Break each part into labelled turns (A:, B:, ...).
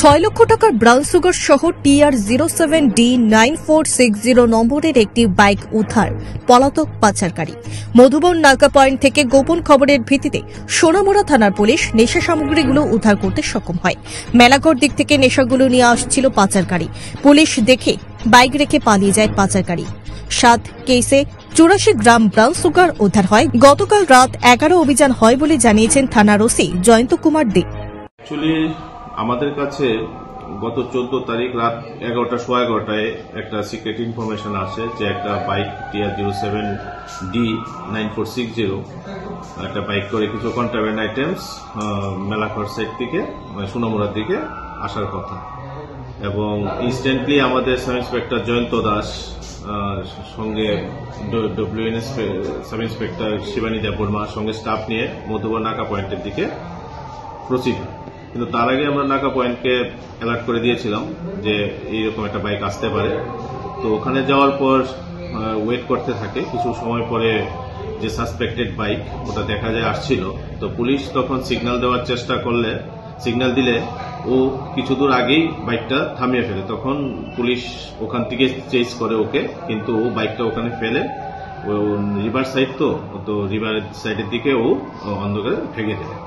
A: 6 লক্ষ টাকার brown sugar সহ TR07D9460 নম্বরের একটি বাইক উদ্ধার পলাতক পাচারকারী। মধুবন নাকা পয়েন্ট থেকে গোপন খবরের ভিত্তিতে সোনামুড়া থানার পুলিশ নেশা সামগ্রীগুলো উদ্ধার করতে সক্ষম হয়। মেলাঘর দিক থেকে নেশাগুলো নিয়ে আসছিল পাচারকারী। পুলিশ দেখে বাইক রেখে পালিয়ে যায় পাচারকারী। 7 কেসে 84 গ্রাম ব্রাউন সুগার উদ্ধার হয়। গতকাল রাত 11 অভিযান হয় বলে জানিয়েছেন থানার ওসি জয়ন্ত কুমার দে।
B: আমাদের কাছে গত 14 তারিখ রাত 11টায় একটা সিক্রেট ইনফরমেশন আসে যে একটা বাইক TR07D9460 একটা বাইক করে কিছু কন্ট্রাব্যান্ড আইটেমস মেলাঘর সাইড থেকে সোনামুড়ার দিকে আসার কথা, এবং ইনস্ট্যান্টলি আমাদের সাব ইন্সপেক্টর জয়ন্ত দাস সঙ্গে WNS সাব ইন্সপেক্টর শিবানী দেববর্মার সঙ্গে স্টাফ নিয়ে মধুবন নাকা পয়েন্টের দিকে প্রসিড। কিন্তু তার আগে আমরা নাকা পয়েন্টকে অ্যালার্ট করে দিয়েছিলাম যে এইরকম একটা বাইক আসতে পারে। তো ওখানে যাওয়ার পর ওয়েট করতে থাকে। কিছু সময় পরে যে সাসপেক্টেড বাইক ওটা দেখা যায় আসছিল। তো পুলিশ তখন সিগন্যাল দেওয়ার চেষ্টা করলে, সিগন্যাল দিলে ও কিছু দূর আগেই বাইকটা থামিয়ে ফেলে। তখন পুলিশ ওখান থেকে চেজ করে ওকে, কিন্তু ও বাইকটা ওখানে ফেলে। ও রিভার সাইড তো রিভার সাইডের দিকে ও অন্ধকারে ফেঁকে দেয়।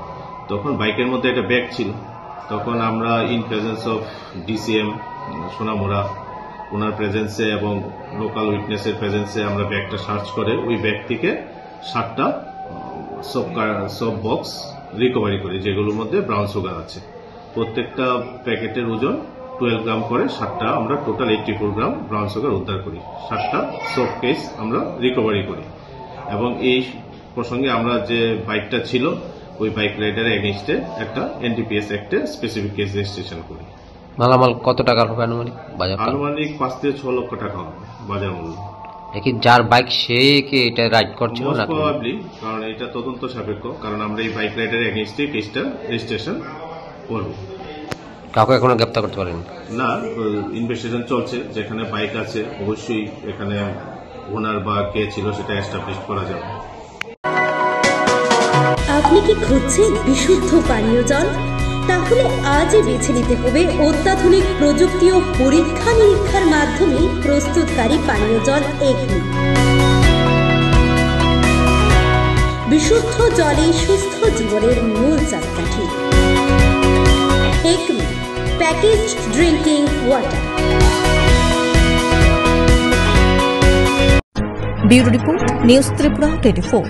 B: তখন বাইকের মধ্যে একটা ব্যাগ ছিল। তখন আমরা in presence of DCM Sonamura ওনার প্রেজেন্সে এবং লোকাল উইটনেসের প্রেজেন্সে আমরা ব্যাগটা সার্চ করে ওই ব্যাগ থেকে 7টা সব বক্স রিকভারি করি, যেগুলোর মধ্যে ব্রাউন সুগার আছে। প্রত্যেকটা প্যাকেটের ওজন 12 গ্রাম করে 7টা আমরা টোটাল 84 গ্রাম ব্রাউন সুগার উদ্ধার করি। 7টা সব কেস আমরা রিকভারি করি, এবং এই প্রসঙ্গে আমরা যে বাইকটা ছিল ওই বাইক রাইডারের এগেইনস্টে একটা NDPS অ্যাক্টে স্পেসিফিক কেস রেজিস্ট্রেশন করি।
C: মালামাল কত টাকার হবে আনুমানিক বাজার?
B: আনুমানিক 5 থেকে 6 লক্ষ টাকা হবে বাজার মূল্য।
C: কি যার বাইক সে কি এটা রাইড করছিল না?
B: প্রবাবলি, কারণ এটা তদন্ত সাপেক্ষ, কারণ আমরা এই বাইক রাইডারের এগেইনস্টে কেসটা রেজিস্ট্রেশন করব।
C: কাউকে এখনো গ্রেফতার করতে পারেন
B: না? ইনভেস্টিগেশন চলছে। যেখানে বাইক আছে অবশ্যই এখানে ওনার বা কে ছিল সেটা এস্টাবলিশ করা যাবে।
D: আপনি কি খুঁজছেন বিশুদ্ধ পানীয় জল? তাহলে আজই বেছে নিতে হবে অত্যাধুনিক প্রযুক্তি ও পরীক্ষা নিরীক্ষার মাধ্যমে প্রস্তুতকারী পানীয় জল একমি। বিশুদ্ধ জলে সুস্থ জীবনের মূল চাবিকাঠি। Acme packaged drinking water.
A: Bureau report, news Tripura 24।